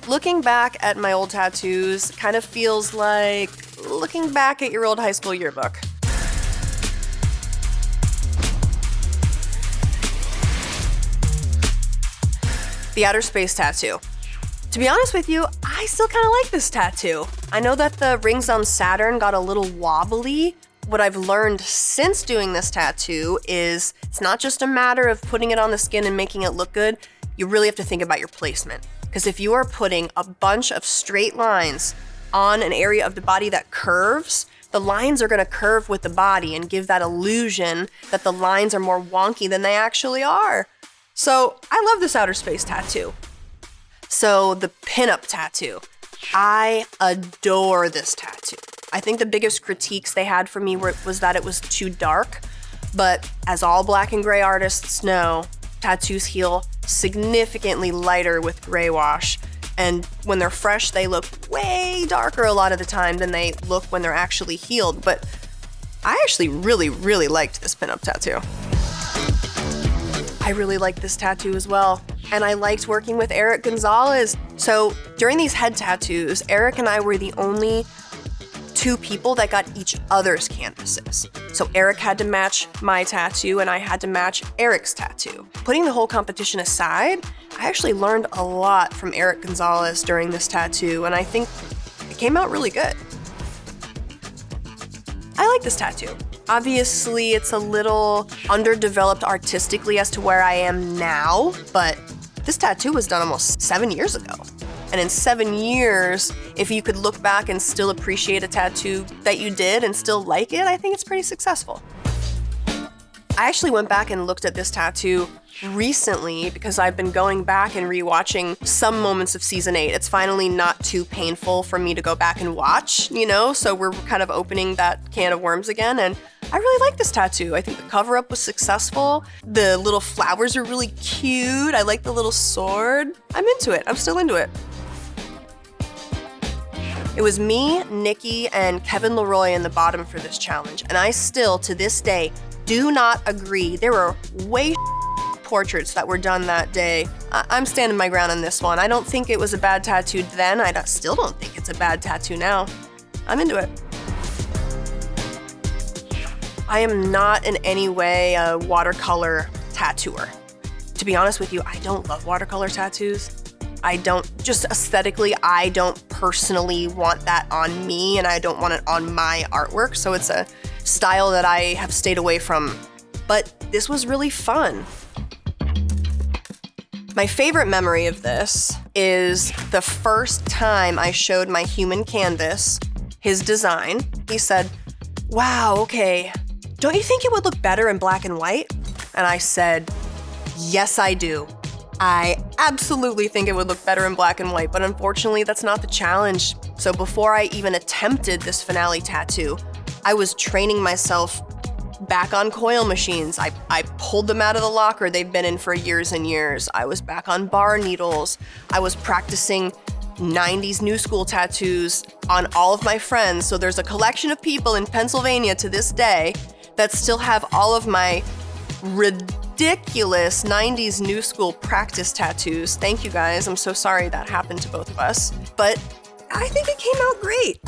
Looking back at my old tattoos kind of feels like looking back at your old high school yearbook. The outer space tattoo. To be honest with you, I still kind of like this tattoo. I know that the rings on Saturn got a little wobbly. What I've learned since doing this tattoo is it's not just a matter of putting it on the skin and making it look good. You really have to think about your placement. Because if you are putting a bunch of straight lines on an area of the body that curves, the lines are going to curve with the body and give that illusion that the lines are more wonky than they actually are. So I love this outer space tattoo. So the pinup tattoo. I adore this tattoo. I think the biggest critiques they had for me was that it was too dark, but as all black and gray artists know, tattoos heal significantly lighter with gray wash, and when they're fresh, they look way darker a lot of the time than they look when they're actually healed. But I actually really, really liked this pinup tattoo. I really liked this tattoo as well, and I liked working with Eric Gonzalez. So during these head tattoos, Eric and I were the only two people that got each other's canvases. So Eric had to match my tattoo and I had to match Eric's tattoo. Putting the whole competition aside, I actually learned a lot from Eric Gonzalez during this tattoo, and I think it came out really good. I like this tattoo. Obviously, it's a little underdeveloped artistically as to where I am now, but this tattoo was done almost 7 years ago. And in 7 years, if you could look back and still appreciate a tattoo that you did and still like it, I think it's pretty successful. I actually went back and looked at this tattoo recently because I've been going back and rewatching some moments of season 8. It's finally not too painful for me to go back and watch, so we're kind of opening that can of worms again, and I really like this tattoo. I think the cover-up was successful. The little flowers are really cute. I like the little sword. I'm into it. I'm still into it. It was me, Nikki, and Kevin Leroy in the bottom for this challenge, and I still, to this day, do not agree. There were way portraits that were done that day. I'm standing my ground on this one. I don't think it was a bad tattoo then. I still don't think it's a bad tattoo now. I'm into it. I am not in any way a watercolor tattooer. To be honest with you, I don't love watercolor tattoos. Just aesthetically, I don't personally want that on me, and I don't want it on my artwork, so it's a style that I have stayed away from. But this was really fun. My favorite memory of this is the first time I showed my human canvas his design. He said, "Wow, okay, don't you think it would look better in black and white?" And I said, "Yes, I do. I absolutely think it would look better in black and white, but unfortunately that's not the challenge." So before I even attempted this finale tattoo, I was training myself back on coil machines. I pulled them out of the locker they've been in for years and years. I was back on bar needles. I was practicing 90s new school tattoos on all of my friends. So there's a collection of people in Pennsylvania to this day that still have all of my ridiculous 90s new school practice tattoos. Thank you guys. I'm so sorry that happened to both of us. But I think it came out great.